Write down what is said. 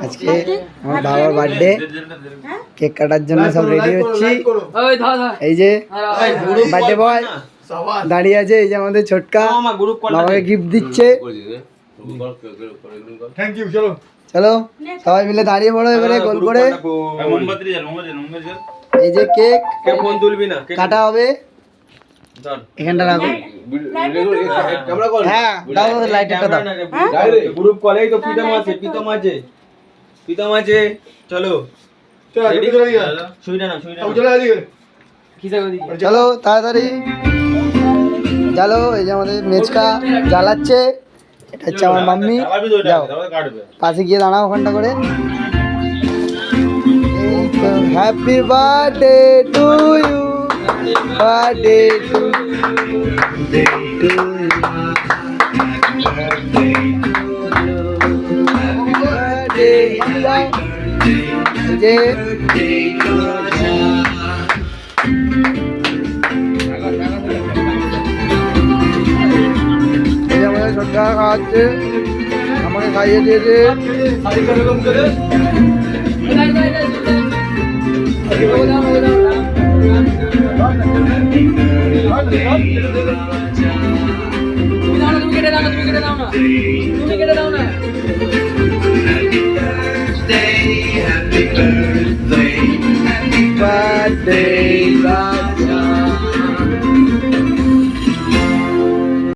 আজকে আমার বাবার বার্থডে, কেক কাটার জন্য সব রেডি হচ্ছি। এই যে বার্থডে বয় দাঁড়িয়ে আছে, এই যে আমাদের ছোটকা বাবাকে গিফট দিচ্ছে। চলো সবাই মিলে দাঁড়িয়ে পড়ো এবারে গোল করে। এই যে কেক কাটা হবে, এখানটা রাখো। হ্যাঁ দাও লাইটারটা দাও। গ্রুপ কলেই তো প্রীতম আছে চলো চলো তাড়াতাড়ি জ্বালো। এই যে আমাদের মেচকা জ্বালাচ্ছে, এটা হচ্ছে আমার মাম্মি। যাও পাশে গিয়ে দাঁড়াও ওখানটা করে। Happy birthday to you, birthday to যে আমাদের ছোট্টা খাওয়াচ্ছে, আমাকে খাইয়ে দিয়েছে। তুমি কেটে দাও না।